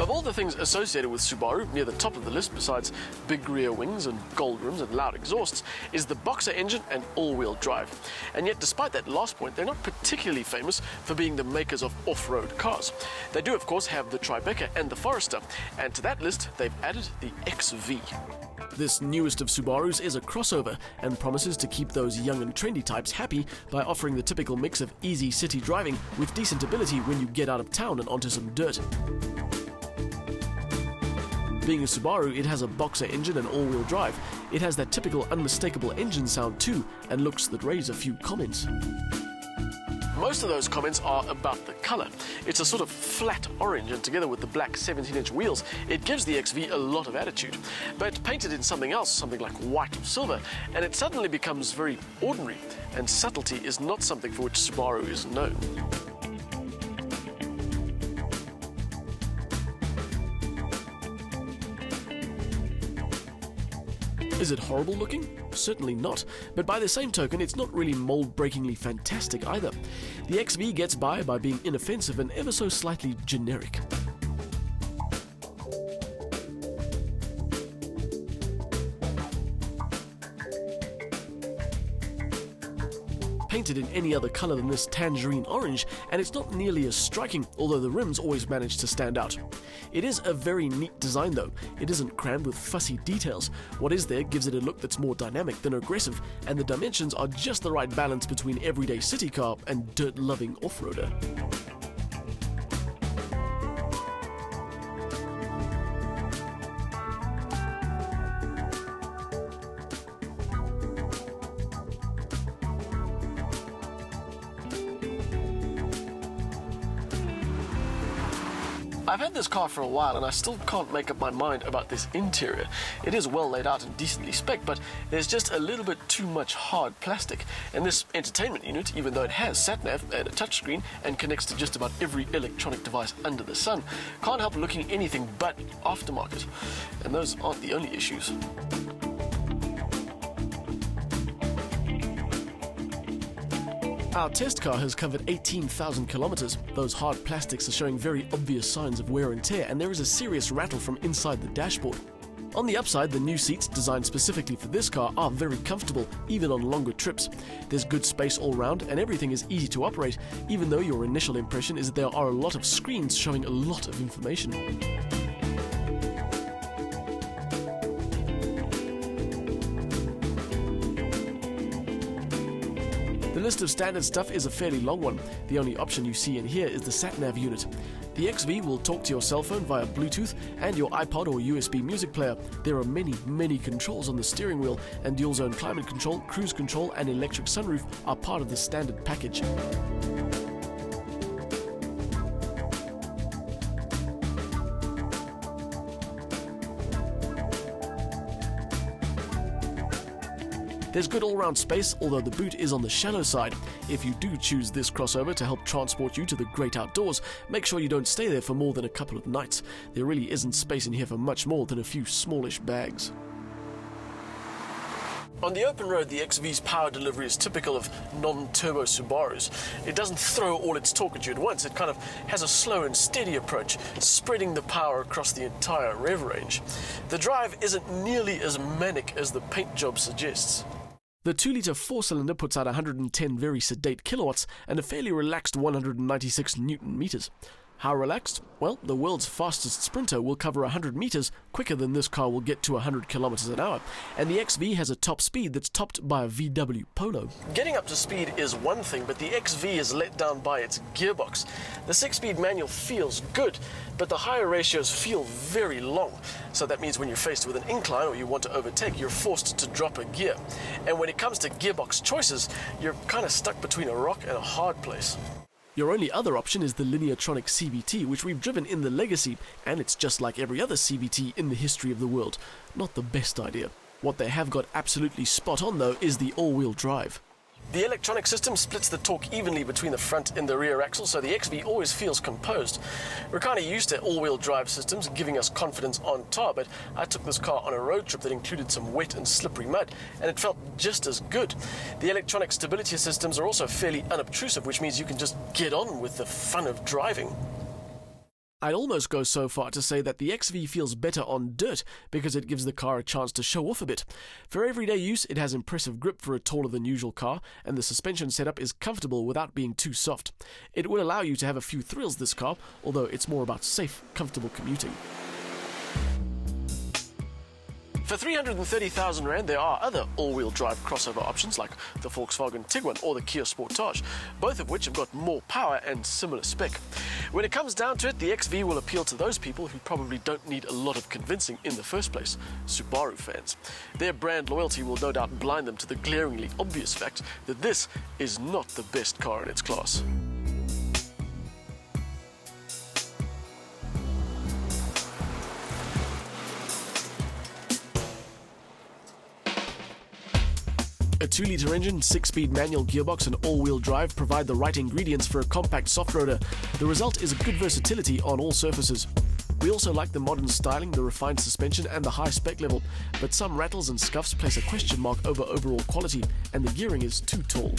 Of all the things associated with Subaru, near the top of the list, besides big rear wings and gold rims and loud exhausts, is the Boxer engine and all-wheel drive. And yet, despite that last point, they're not particularly famous for being the makers of off-road cars. They do, of course, have the Tribeca and the Forester, and to that list, they've added the XV. This newest of Subarus is a crossover and promises to keep those young and trendy types happy by offering the typical mix of easy city driving with decent ability when you get out of town and onto some dirt. Being a Subaru, it has a Boxer engine and all-wheel drive. It has that typical unmistakable engine sound too, and looks that raise a few comments. Most of those comments are about the colour. It's a sort of flat orange, and together with the black 17-inch wheels, it gives the XV a lot of attitude. But painted in something else, something like white or silver, and it suddenly becomes very ordinary, and subtlety is not something for which Subaru is known. Is it horrible looking? Certainly not, but by the same token, it's not really mold-breakingly fantastic either. The XV gets by being inoffensive and ever so slightly generic. Painted in any other colour than this tangerine orange, and it's not nearly as striking, although the rims always manage to stand out. It is a very neat design though. It isn't crammed with fussy details. What is there gives it a look that's more dynamic than aggressive, and the dimensions are just the right balance between everyday city car and dirt-loving off-roader. I've had this car for a while and I still can't make up my mind about this interior. It is well laid out and decently spec'd, but there's just a little bit too much hard plastic. And this entertainment unit, even though it has sat-nav and a touchscreen and connects to just about every electronic device under the sun, can't help looking anything but aftermarket. And those aren't the only issues. Our test car has covered 18,000 kilometers. Those hard plastics are showing very obvious signs of wear and tear, and there is a serious rattle from inside the dashboard. On the upside, the new seats, designed specifically for this car, are very comfortable, even on longer trips. There's good space all round, and everything is easy to operate, even though your initial impression is that there are a lot of screens showing a lot of information. The list of standard stuff is a fairly long one. The only option you see in here is the sat-nav unit. The XV will talk to your cell phone via Bluetooth and your iPod or USB music player. There are many controls on the steering wheel, and dual zone climate control, cruise control and electric sunroof are part of the standard package. There's good all-round space, although the boot is on the shallow side. If you do choose this crossover to help transport you to the great outdoors, make sure you don't stay there for more than a couple of nights. There really isn't space in here for much more than a few smallish bags. On the open road, the XV's power delivery is typical of non-turbo Subarus. It doesn't throw all its torque at you at once. It kind of has a slow and steady approach, spreading the power across the entire rev range. The drive isn't nearly as manic as the paint job suggests. The 2-litre 4-cylinder puts out 110 very sedate kilowatts and a fairly relaxed 196 newton meters. How relaxed? Well, the world's fastest sprinter will cover 100 meters quicker than this car will get to 100 kilometers an hour, and the XV has a top speed that's topped by a VW Polo. Getting up to speed is one thing, but the XV is let down by its gearbox. The 6-speed manual feels good, but the higher ratios feel very long. So that means when you're faced with an incline or you want to overtake, you're forced to drop a gear. And when it comes to gearbox choices, you're kind of stuck between a rock and a hard place. Your only other option is the Lineartronic CVT, which we've driven in the Legacy, and it's just like every other CVT in the history of the world. Not the best idea. What they have got absolutely spot on, though, is the all-wheel drive. The electronic system splits the torque evenly between the front and the rear axle, so the XV always feels composed. We're kind of used to all-wheel drive systems giving us confidence on tar, but I took this car on a road trip that included some wet and slippery mud, and it felt just as good. The electronic stability systems are also fairly unobtrusive, which means you can just get on with the fun of driving. I'd almost go so far to say that the XV feels better on dirt because it gives the car a chance to show off a bit. For everyday use, it has impressive grip for a taller than usual car, and the suspension setup is comfortable without being too soft. It will allow you to have a few thrills, this car, although it's more about safe, comfortable commuting. For 330,000 Rand, there are other all-wheel drive crossover options like the Volkswagen Tiguan or the Kia Sportage, both of which have got more power and similar spec. When it comes down to it, the XV will appeal to those people who probably don't need a lot of convincing in the first place, Subaru fans. Their brand loyalty will no doubt blind them to the glaringly obvious fact that this is not the best car in its class. A 2-litre engine, 6-speed manual gearbox and all-wheel drive provide the right ingredients for a compact soft-roader. The result is a good versatility on all surfaces. We also like the modern styling, the refined suspension and the high spec level, but some rattles and scuffs place a question mark over overall quality, and the gearing is too tall.